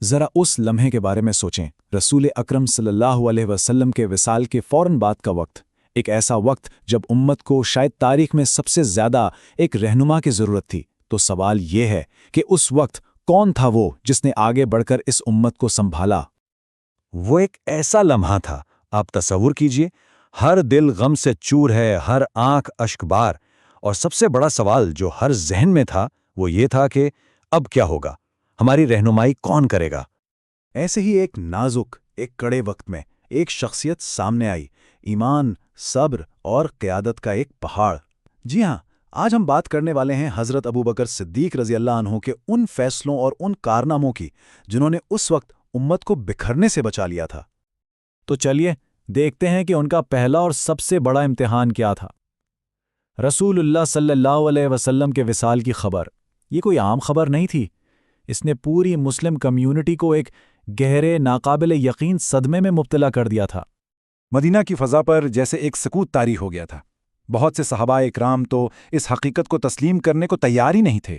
ذرا اس لمحے کے بارے میں سوچیں، رسول اکرم صلی اللہ علیہ وسلم کے وصال کے فوراً بعد کا وقت، ایک ایسا وقت جب امت کو شاید تاریخ میں سب سے زیادہ ایک رہنما کی ضرورت تھی۔ تو سوال یہ ہے کہ اس وقت کون تھا وہ جس نے آگے بڑھ کر اس امت کو سنبھالا؟ وہ ایک ایسا لمحہ تھا، آپ تصور کیجئے، ہر دل غم سے چور ہے، ہر آنکھ اشک بار، اور سب سے بڑا سوال جو ہر ذہن میں تھا وہ یہ تھا کہ اب کیا ہوگا، ہماری رہنمائی کون کرے گا؟ ایسے ہی ایک نازک، ایک کڑے وقت میں ایک شخصیت سامنے آئی، ایمان، صبر اور قیادت کا ایک پہاڑ۔ جی ہاں، آج ہم بات کرنے والے ہیں حضرت ابوبکر صدیق رضی اللہ عنہ کے ان فیصلوں اور ان کارناموں کی جنہوں نے اس وقت امت کو بکھرنے سے بچا لیا تھا۔ تو چلیے دیکھتے ہیں کہ ان کا پہلا اور سب سے بڑا امتحان کیا تھا۔ رسول اللہ صلی اللہ علیہ وسلم کے وصال کی خبر، یہ کوئی عام خبر نہیں تھی۔ اس نے پوری مسلم کمیونٹی کو ایک گہرے، ناقابل یقین صدمے میں مبتلا کر دیا تھا۔ مدینہ کی فضا پر جیسے ایک سکوت طاری ہو گیا تھا۔ بہت سے صحابہ اکرام تو اس حقیقت کو تسلیم کرنے کو تیار ہی نہیں تھے۔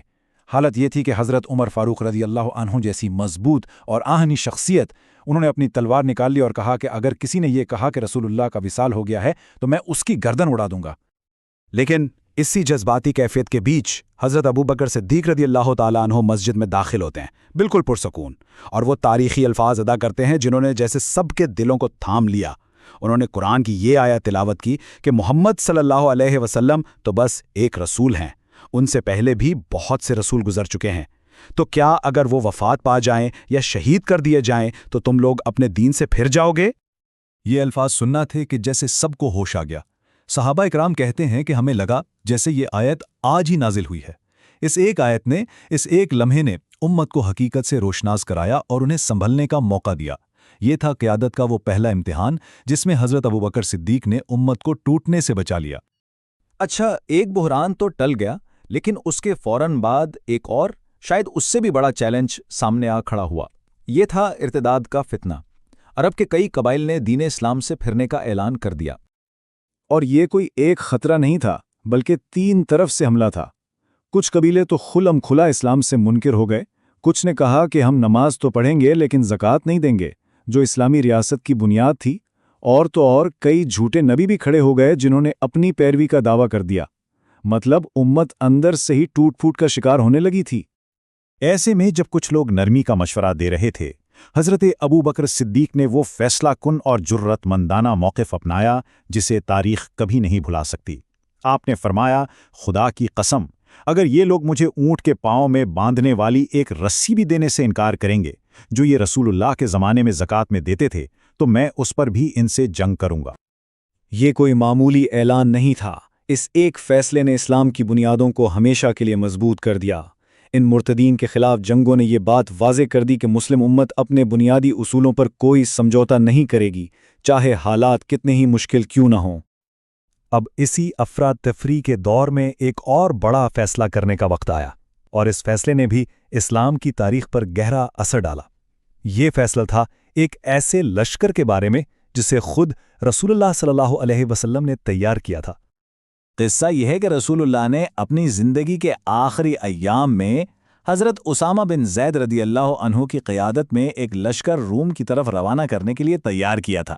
حالت یہ تھی کہ حضرت عمر فاروق رضی اللہ عنہ جیسی مضبوط اور آہنی شخصیت، انہوں نے اپنی تلوار نکال لی اور کہا کہ اگر کسی نے یہ کہا کہ رسول اللہ کا وصال ہو گیا ہے تو میں اس کی گردن اڑا دوں گا۔ لیکن اسی جذباتی کیفیت کے بیچ حضرت ابوبکر صدیق رضی اللہ تعالیٰ عنہ مسجد میں داخل ہوتے ہیں، بالکل پرسکون، اور وہ تاریخی الفاظ ادا کرتے ہیں جنہوں نے جیسے سب کے دلوں کو تھام لیا۔ انہوں نے قرآن کی یہ آیت تلاوت کی کہ محمد صلی اللہ علیہ وسلم تو بس ایک رسول ہیں، ان سے پہلے بھی بہت سے رسول گزر چکے ہیں، تو کیا اگر وہ وفات پا جائیں یا شہید کر دیے جائیں تو تم لوگ اپنے دین سے پھر جاؤ گے؟ یہ الفاظ سننا تھے کہ جیسے سب کو ہوش آ گیا۔ صحابہ اکرام کہتے ہیں کہ ہمیں لگا جیسے یہ آیت آج ہی نازل ہوئی ہے۔ اس ایک آیت نے، اس ایک لمحے نے امت کو حقیقت سے روشناس کرایا اور انہیں سنبھلنے کا موقع دیا۔ یہ تھا قیادت کا وہ پہلا امتحان جس میں حضرت ابوبکر صدیق نے امت کو ٹوٹنے سے بچا لیا۔ اچھا، ایک بحران تو ٹل گیا، لیکن اس کے فوراً بعد ایک اور، شاید اس سے بھی بڑا چیلنج سامنے آ کھڑا ہوا۔ یہ تھا ارتداد کا فتنہ۔ عرب کے کئی قبائل نے دین اسلام سے پھرنے کا اعلان کر دیا۔ اور یہ کوئی ایک خطرہ نہیں تھا، بلکہ 3 طرف سے حملہ تھا۔ کچھ قبیلے تو کھلم کھلا اسلام سے منکر ہو گئے، کچھ نے کہا کہ ہم نماز تو پڑھیں گے لیکن زکوٰۃ نہیں دیں گے، جو اسلامی ریاست کی بنیاد تھی، اور تو اور کئی جھوٹے نبی بھی کھڑے ہو گئے جنہوں نے اپنی پیروی کا دعویٰ کر دیا۔ مطلب امت اندر سے ہی ٹوٹ پھوٹ کا شکار ہونے لگی تھی۔ ایسے میں جب کچھ لوگ نرمی کا مشورہ دے رہے تھے، حضرت ابوبکر صدیق نے وہ فیصلہ کن اور جرت مندانہ موقف اپنایا جسے تاریخ کبھی نہیں بھلا سکتی۔ آپ نے فرمایا، خدا کی قسم، اگر یہ لوگ مجھے اونٹ کے پاؤں میں باندھنے والی ایک رسی بھی دینے سے انکار کریں گے جو یہ رسول اللہ کے زمانے میں زکوٰۃ میں دیتے تھے، تو میں اس پر بھی ان سے جنگ کروں گا۔ یہ کوئی معمولی اعلان نہیں تھا۔ اس ایک فیصلے نے اسلام کی بنیادوں کو ہمیشہ کے لیے مضبوط کر دیا۔ ان مرتدین کے خلاف جنگوں نے یہ بات واضح کر دی کہ مسلم امت اپنے بنیادی اصولوں پر کوئی سمجھوتا نہیں کرے گی، چاہے حالات کتنے ہی مشکل کیوں نہ ہوں۔ اب اسی افراتفری کے دور میں ایک اور بڑا فیصلہ کرنے کا وقت آیا، اور اس فیصلے نے بھی اسلام کی تاریخ پر گہرا اثر ڈالا۔ یہ فیصلہ تھا ایک ایسے لشکر کے بارے میں جسے خود رسول اللہ صلی اللہ علیہ وسلم نے تیار کیا تھا۔ قصہ یہ ہے کہ رسول اللہ نے اپنی زندگی کے آخری ایام میں حضرت اسامہ بن زید رضی اللہ عنہ کی قیادت میں ایک لشکر روم کی طرف روانہ کرنے کے لیے تیار کیا تھا،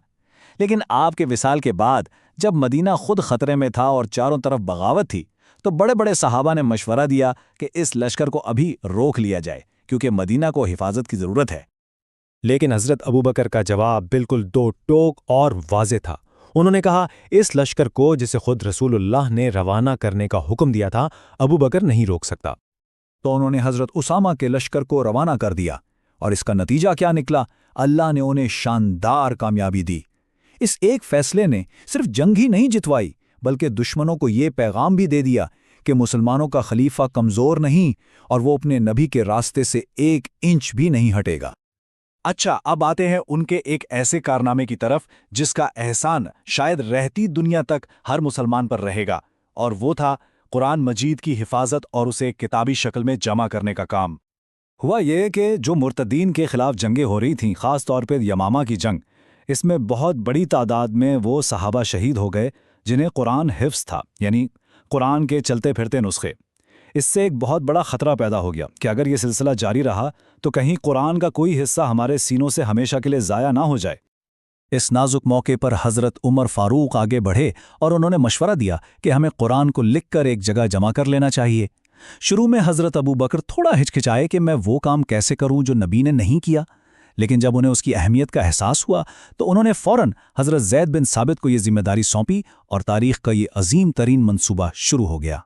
لیکن آپ کے وصال کے بعد جب مدینہ خود خطرے میں تھا اور چاروں طرف بغاوت تھی، تو بڑے بڑے صحابہ نے مشورہ دیا کہ اس لشکر کو ابھی روک لیا جائے کیونکہ مدینہ کو حفاظت کی ضرورت ہے۔ لیکن حضرت ابوبکر کا جواب بالکل دو ٹوک اور واضح تھا۔ انہوں نے کہا، اس لشکر کو جسے خود رسول اللہ نے روانہ کرنے کا حکم دیا تھا، ابوبکر نہیں روک سکتا۔ تو انہوں نے حضرت اسامہ کے لشکر کو روانہ کر دیا، اور اس کا نتیجہ کیا نکلا؟ اللہ نے انہیں شاندار کامیابی دی۔ اس ایک فیصلے نے صرف جنگ ہی نہیں جتوائی، بلکہ دشمنوں کو یہ پیغام بھی دے دیا کہ مسلمانوں کا خلیفہ کمزور نہیں اور وہ اپنے نبی کے راستے سے 1 انچ بھی نہیں ہٹے گا۔ اچھا، اب آتے ہیں ان کے ایک ایسے کارنامے کی طرف جس کا احسان شاید رہتی دنیا تک ہر مسلمان پر رہے گا، اور وہ تھا قرآن مجید کی حفاظت اور اسے کتابی شکل میں جمع کرنے کا کام۔ ہوا یہ کہ جو مرتدین کے خلاف جنگیں ہو رہی تھیں، خاص طور پہ یمامہ کی جنگ، اس میں بہت بڑی تعداد میں وہ صحابہ شہید ہو گئے جنہیں قرآن حفظ تھا، یعنی قرآن کے چلتے پھرتے نسخے۔ اس سے ایک بہت بڑا خطرہ پیدا ہو گیا کہ اگر یہ سلسلہ جاری رہا تو کہیں قرآن کا کوئی حصہ ہمارے سینوں سے ہمیشہ کے لیے ضائع نہ ہو جائے۔ اس نازک موقع پر حضرت عمر فاروق آگے بڑھے اور انہوں نے مشورہ دیا کہ ہمیں قرآن کو لکھ کر ایک جگہ جمع کر لینا چاہیے۔ شروع میں حضرت ابو بکر تھوڑا ہچکچائے کہ میں وہ کام کیسے کروں جو نبی نے نہیں کیا، لیکن جب انہیں اس کی اہمیت کا احساس ہوا تو انہوں نے فوراً حضرت زید بن ثابت کو یہ ذمہ داری سونپی اور تاریخ کا یہ عظیم ترین منصوبہ شروع ہو گیا۔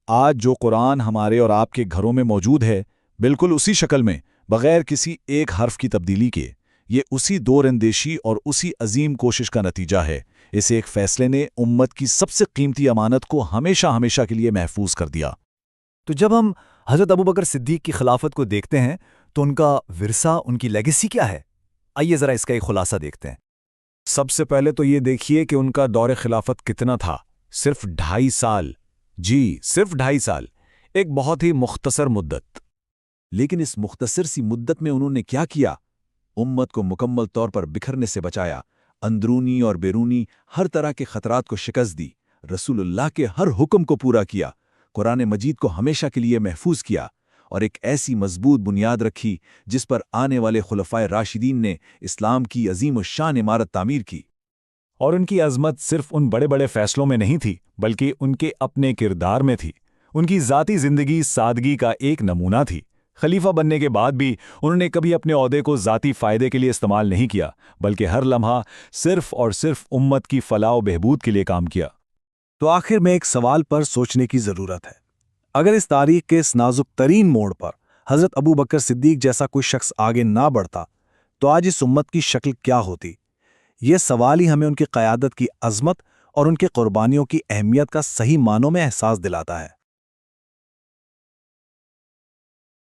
آج جو قرآن ہمارے اور آپ کے گھروں میں موجود ہے، بالکل اسی شکل میں، بغیر کسی ایک حرف کی تبدیلی کے، یہ اسی دور اندیشی اور اسی عظیم کوشش کا نتیجہ ہے۔ اس ایک فیصلے نے امت کی سب سے قیمتی امانت کو ہمیشہ ہمیشہ کے لیے محفوظ کر دیا۔ تو جب ہم حضرت ابو بکر صدیق کی خلافت کو دیکھتے ہیں تو ان کا ورثہ، ان کی لیگیسی کیا ہے؟ آئیے ذرا اس کا ایک خلاصہ دیکھتے ہیں۔ سب سے پہلے تو یہ دیکھیے کہ ان کا دور خلافت کتنا تھا۔ صرف 2.5 سال۔ جی، صرف 2.5 سال، ایک بہت ہی مختصر مدت۔ لیکن اس مختصر سی مدت میں انہوں نے کیا کیا؟ امت کو مکمل طور پر بکھرنے سے بچایا، اندرونی اور بیرونی ہر طرح کے خطرات کو شکست دی، رسول اللہ کے ہر حکم کو پورا کیا، قرآن مجید کو ہمیشہ کے لیے محفوظ کیا، اور ایک ایسی مضبوط بنیاد رکھی جس پر آنے والے خلفائے راشدین نے اسلام کی عظیم الشان عمارت تعمیر کی۔ اور ان کی عظمت صرف ان بڑے بڑے فیصلوں میں نہیں تھی، بلکہ ان کے اپنے کردار میں تھی۔ ان کی ذاتی زندگی سادگی کا ایک نمونہ تھی۔ خلیفہ بننے کے بعد بھی انہوں نے کبھی اپنے عہدے کو ذاتی فائدے کے لیے استعمال نہیں کیا، بلکہ ہر لمحہ صرف اور صرف امت کی فلاح و بہبود کے لیے کام کیا۔ تو آخر میں ایک سوال پر سوچنے کی ضرورت ہے۔ اگر اس تاریخ کے اس نازک ترین موڑ پر حضرت ابو بکر صدیق جیسا کوئی شخص آگے نہ بڑھتا تو آج اس امت کی شکل کیا ہوتی؟ یہ سوال ہی ہمیں ان کی قیادت کی عظمت اور ان کی قربانیوں کی اہمیت کا صحیح معنوں میں احساس دلاتا ہے۔